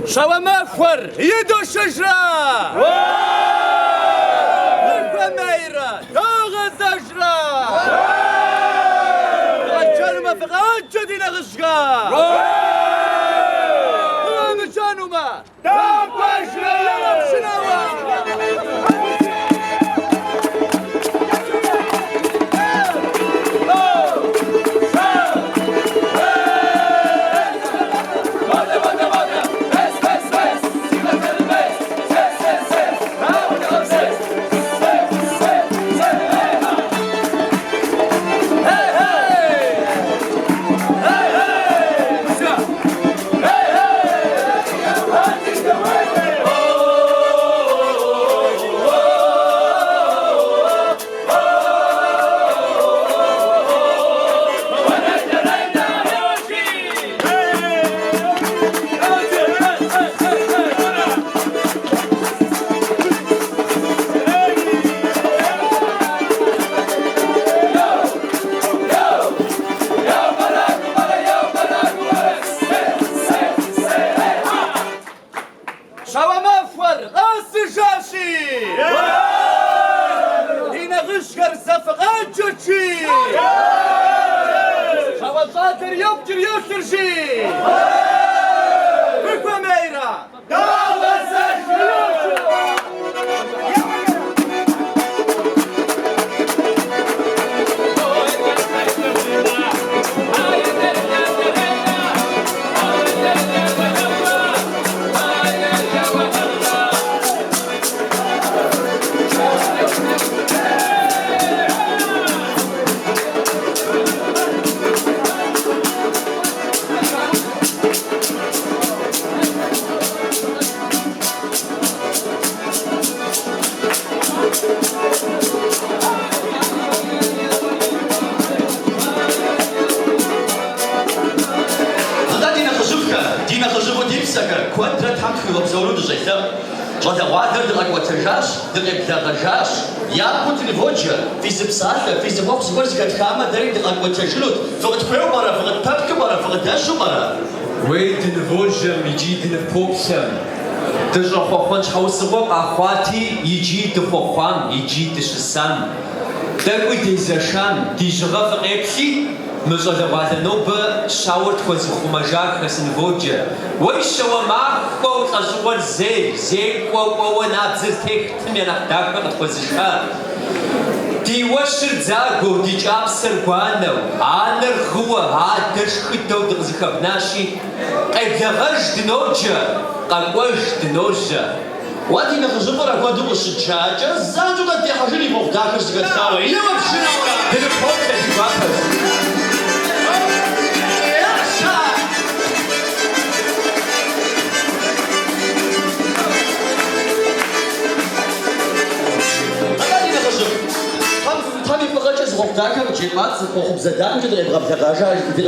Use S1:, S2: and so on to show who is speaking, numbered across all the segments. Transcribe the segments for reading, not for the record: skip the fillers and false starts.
S1: شوا مفور يدو الشجرة الفميرة تاغ الزجرة رجال ما فقط جدينا غشقا مشانو ما تابشنا يا شنوا
S2: حوصبوك أخواتي يجي تفوخان يجي تشسان تقوي تيزشان تيجغف قيبشي مزود واحد نوبة شاورت خوز خمجاك خسن فوجة ويشوا معكو تزور زي كو نابزر تيك تمين أخداك خوز شان تي وشر زاغو تي جاب سرقوانو عانر خوا هادر شخدو دغزخبناشي قيبلغش دنوجة قلوش دنوجة
S3: وادي نخزبر أقوى الشجاجة زادو قد يحجني مغداك سقطاوي إلا ما بشناوي
S2: تلفون تجيباتها
S3: تاني فقط جز مغداك بجيبات زخوخ زدان جد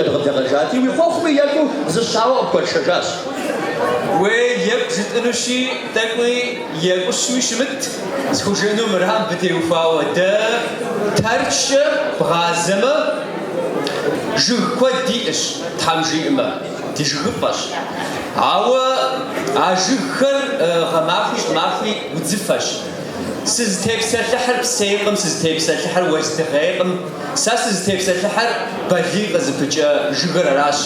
S3: غبتغاجاتي ويخوخ ميالكو زشاوة أبقى الشجاج
S2: ويب زتنوشي تقوي يقوش مشمت سكوجنو مرهم بتيوفاو ده ترش بغازمة جوكو ديش تامجي إما تيجوباش عوا عجوكر غمافي وتزفاش سز تيبسل لحر بسيقم سز تيبسل لحر ويستغيقم سز تيبسل لحر بليغ زبجا جوغر راش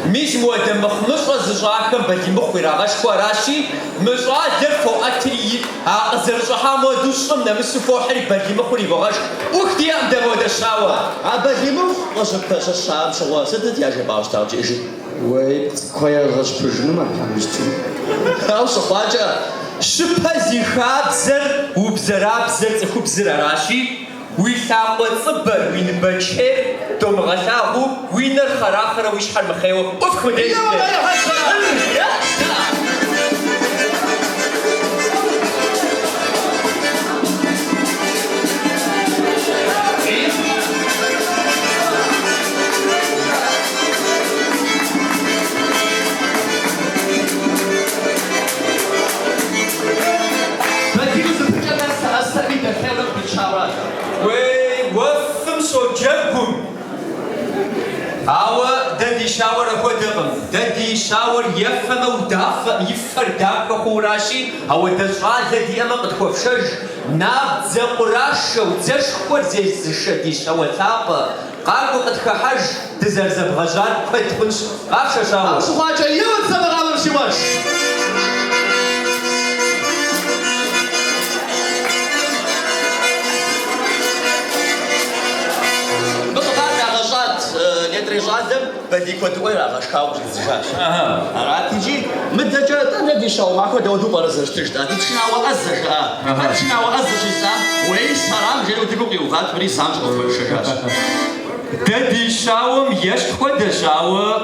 S2: ميز مودا مخمش زجاكم بلي مخوي راغاش كوراشي مزوا درفو اتري اقزر جها مودوشم نمسو فوحري بلي مخوري بغاش وختي ام دمود الشاوى
S3: بلي مخ غشبتاش الشام شغوا سدت يا جباوش تاوجي وي كويا غش بجنو ما بحمشتو او صفاجه
S2: شبازي خابزر وبزرابزر تخو بزراراشي ويثاقو صبر وين بشير دوم غثاقو وين الخراخره ويشحال مخيو وفخو دايس شاور يفهم ودافع يفرداك خوراشي هو دشال دي أما قد خوفشج ناب زقراش وزش خور زي زشدي شاور ثابة قالوا قد خحج تزرزب غجان قد تخنش عشا شاور
S3: شخواجة يوم سبق عمر شواش رجازم بدي كنت وين غشكاو جزاش راتيجي مدجا تندي شاو معك ودو برزش تشتا تشناو ازج تشناو ازج سام وين سلام جلو تبقي وغات بري سام شوفش
S2: تدي شاوم يشخو دشاو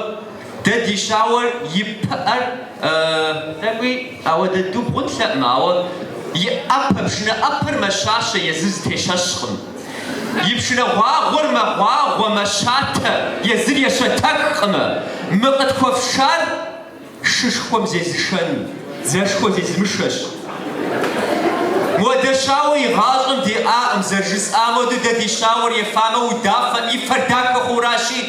S2: تدي شاور يبقر تقوي او دو بونت ماو يأبر شنا أبر مشاشة يزز تششخم يبشنا واغور ما واغور ما شاتا يزري يشتاكخم مقد كوفشار ششخوم زيزشن زشخو زيزمشش ودشاوي غازم دي آم زرجس آمو دي شاور يفامو ودافن يفرداك خوراشي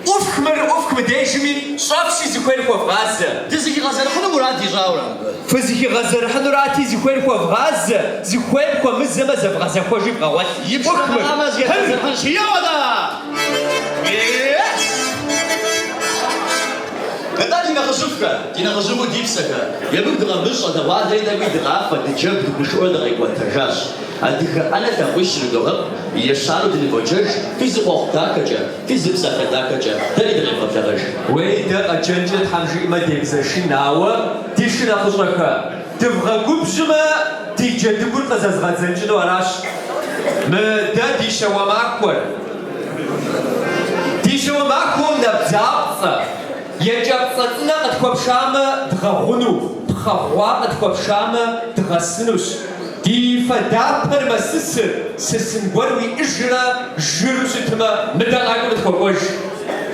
S2: أفكم ديجمي شافشي زكوين خوف غازة
S3: تزكي غازة حنا مراد يجاورا
S2: فزكي غازة حنا راتي زكوين خوف غازة زكوين خوف مزة غازة خوجي بغوات
S3: يبشنا غامز يتزرحن شياودا دينا غشوفك دينا غشوفو ديبسك يبقى دغمش دوا دينا بيدغا فدجب بشو دغاي وترجاش عندك انا تقوش لغه يشارو دي بوجج في زقوق داكجا في زبسه داكجا تري دغاي وترجاش
S2: ويدا اجنجت حمجي ما ديبزشناوه تيشنا خشرك تبغى كبجما تيجي تقول قزاز غزنجن وراش ما دادي شوا معكور تيشوا معكم نبزابصه يجب صدنا قد كبشامة تغغنو تخغوا قد كبشامة تغسنوش دي فدابر ما سسن قروي إجرا جروش تما مدى غايكم تخوش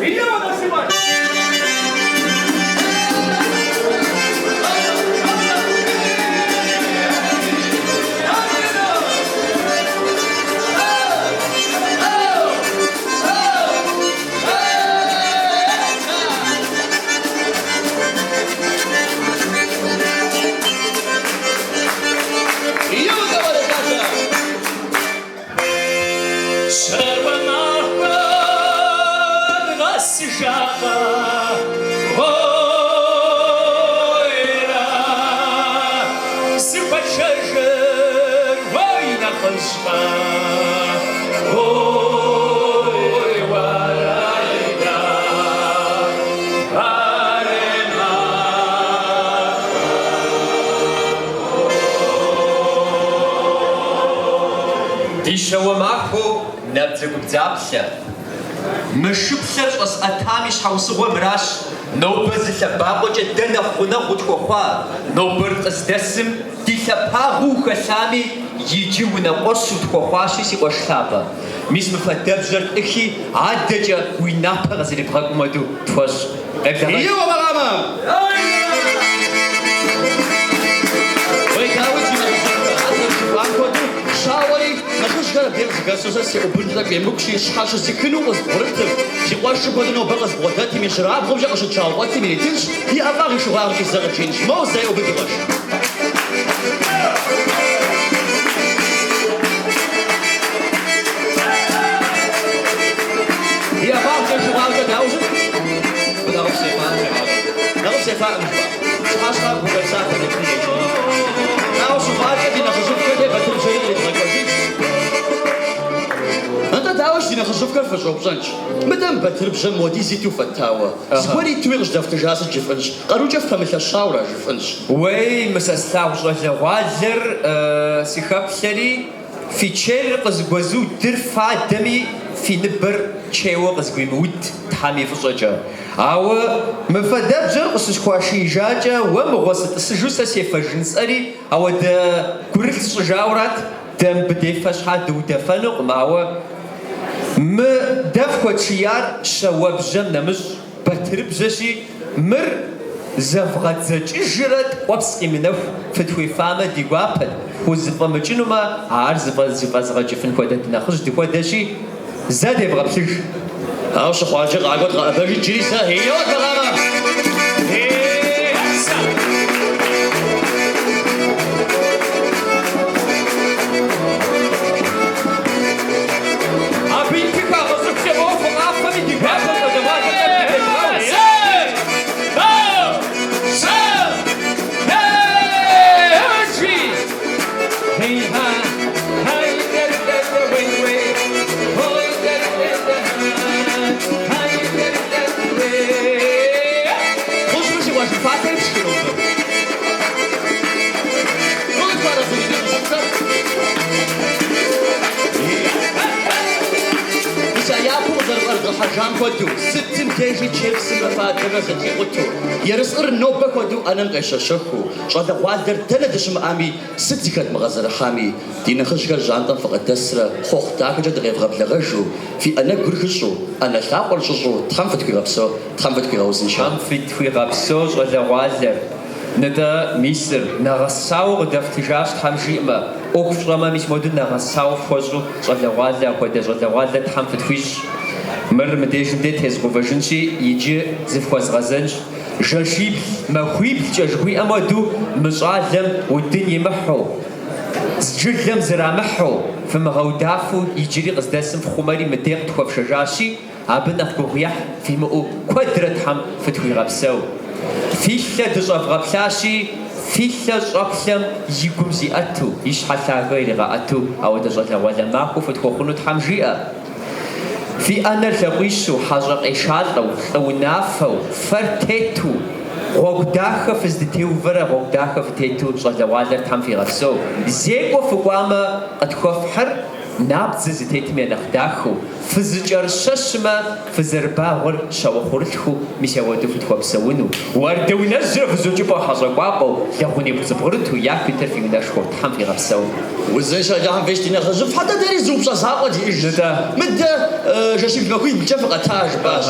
S2: إيا ودا سيمان ديشوا معكو نبزق بزابسة مشبسر أس أتامش حوسوا مراش نوبز سبابو جدنا خونا غتوخوا نوبر قصدسم دي سبابو خسامي يجيونا قصو تخواشي سي وشتابا ميس مفتبزر إخي عدجا وينابا غزيري بغاق مدو توش
S3: إيوا مغاما شاوري نخش كده بيرز قصص سي وبنتك يمكشي شحاش سكنو وزبرتم شي واش بدنا بغز بوداتي من شراب خمجه قش تشاواتي من تنش هي افاغ شغار في زغجينش مو زي وبدرش هي افاغ شغار داوز بدرس سيفان درس سيفان شحاش خاب بغزات الكليه ناو شغار دي نخش كده بتمشي دينا خشوفك الفجوبجنش مدام بتربجن مودي زيتو فتاوى زوري تويرج دافت جاس جفنش قالوا جفت مثل الشاورة جفنش
S2: وي مسستاوش غزوازر سيخاب سري في تشير قزقوزو درفا دمي في نبر تشيو قزقوي مود تحامي فجوجا او مفدب جر قصش خواشي جاجا ومغوصت السجوسة سيفجن سري او دا كوريخ جاورات دم بديفش حد ودفنق معو م دفكو تشيار شواب جم نمش بترب جشي مر زفغت زجرت وابسقي منف فتوي فاما ديوابد هو زفا مجنوما عار زفا زغجفن كودا ناخذ ديكو داشي زاد يبغى بسج
S3: هاو شخواجه قاعد غابه جيسه هي ولا خدو ستم تيجي تشيبس مفاتنا ستي قطو يرسر نوبة خدو أنا مقشة شكو شاد قادر تلدش مامي ستي كد مغزر حامي دينا خشكر جانتا فقط تسرة خوخ تاك جد غير غبل غجو في أنا قرخشو أنا ثاقل شجو تخمفت كي غبسو تخمفت كي غوزن شام
S2: تخمفت كي غبسو شاد قادر ندا مصر نغساو دفتجاش تحمجيما أوكشرما مش مودن نغساو فوزو شاد قادر كده شاد قادر تخمفت فيش مر مديجن ديت هزغو فاجنشي يجي زفواز غزنش جاشيب ما خويب تجوي أمادو مصعدم والدنيا محو زجلم زرا محو فما غودافو يجري قصداسم في خماري مديق تخوف شجاشي عبنا قويح في مؤو كودرة حم فتوي غبسو فيشلا دزاف غبساشي فيشلا زقلم يقوم زياتو يشحثا غير غاتو أو دزاتا ولا ماكو فتخو خنو تحمجيئة في أنا لقيسو حزق إشالو أو نافو فرتيتو غوداخ فزدتيو فرا غوداخ فتيتو صلى والر تام في غسو زيكو فقامة قد كفحر نابز زتيت من أخداخو فزجر ششمة فزرباغر شاوخورتخو مشاودو فتخو بسوينو وردو نزر فزوجي بو حزق بابو يغوني بزبغرتو ياك بيتر في مناشخو تام في غسو
S3: وزنشا جاهم فيش تينا خزف حتى داري زوبشا ساقو دي إجتا مدى جاشيب مكوي متفق تاج باش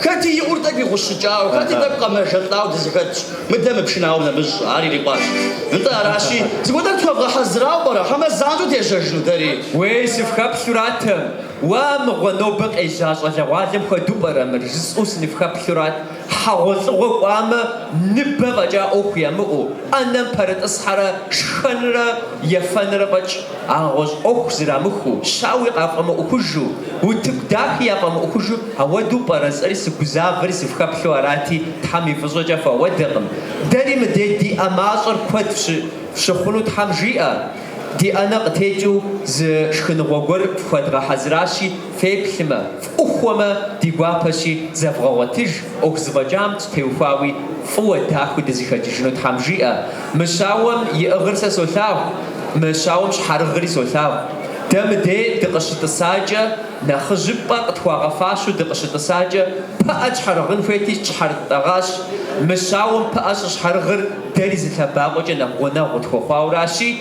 S3: كاتي يورتك بيخش جاو كاتي تبقى مشطاو دزكت مدى مبشناو نبش عاري ريباش انت راشي زبودك تبقى حزراو برا حمز زانجو تيشجنو داري
S2: ويسف خاب سراتهم وامغنو بق إيجاج وزوازم خدو برا مرجس أسنف خاب سرات حوز وقام نبغى جا أخيا مو أنا برد أسحرة شخنرة يفنرة بج أغوز أخزرا مخو شاوي قافم أخجو وتقداخ يقام أخجو هودو برا زريس بزافر سفخاب سراتي تحمي فزوجا فودقم داري مدي أمازر كود شخنو تحمجيئة دي أنا قتيجو ز شخن غوغر فدغ حزراشي فيبلما فأخوما دي غوابشي زفغواتج أكزبجام تيوفاوي فو تاخو دزيخا جيجنو تحمجيئة مشاوم يأغرسا سوثاو مشاوم شحرغري سوثاو دم دي دقشت الساجة نخجبا قطوا غفاشو دقشت الساجة بأج حرغن فيتي شحرت تغاش مشاوم بأج شحرغر داري زتباغو جنا غونا غطخو خواوراشي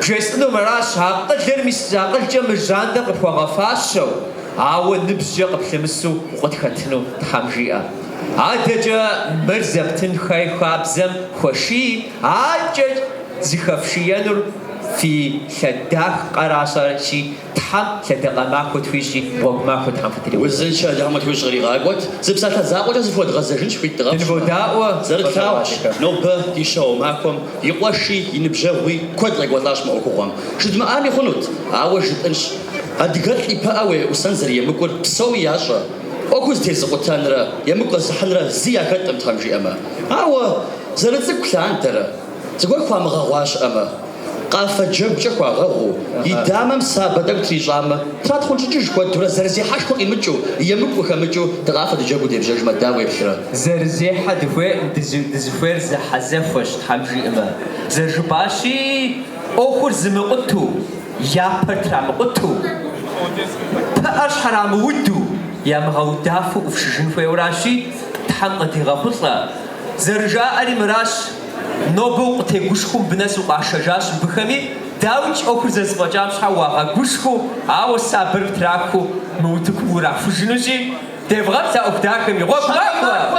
S2: جسنو مراش هاقل درميس زاقل جم جاندا قطوا غفاشو عاو نبزجا قبلمسو وقتختنو تحمجيئة عادجا مرزبتن خاي خابزم خوشي عاجج زخفشيانور في شداخ قراشارشي تحم شداق ماكو تفيشي بوغ ماكو تحم فتري
S3: وزن شاد هم تفيش غري غاقوت زبسات زاقو جاز فود غزاجنش في الدغاف
S2: تنبو داوا
S3: زرتاو نوبه دي شو معكم يقوشي ينبجوي كود لك ولاش ما اوكوام شد ما اني خنوت عاوج انش ادغت لي باوي وسنزر يمكور بسوي ياشا اوكوز تيز قطانرا يمكور سحنرا زيا كتم تمجي اما هاو زرتك كلانترا تقول خوا مغواش اما قافة جبجة قاغو يدامم سابدك تريجامة تدخل تجيش قد ترى زرزي حشكو يمجو يمكو خمجو تقافة جبو ديبجاج مداوي بشرا
S2: زرزي حد فوق دزفير زحزفش تحمجي اما زرجباشي اوخر زمقتو يا بترام قتو بأشحرام ودو يا مغودافو وفشجن فيوراشي تحمقتي غفصة زرجاء المراش نوبو تيغوشكم بناس وقاشجاش بخمي داوچ اوكر زسباجام شاوا غوشكو او صبر تراكو موتكو رافجنوجي دبغت اوكداكمي غوبا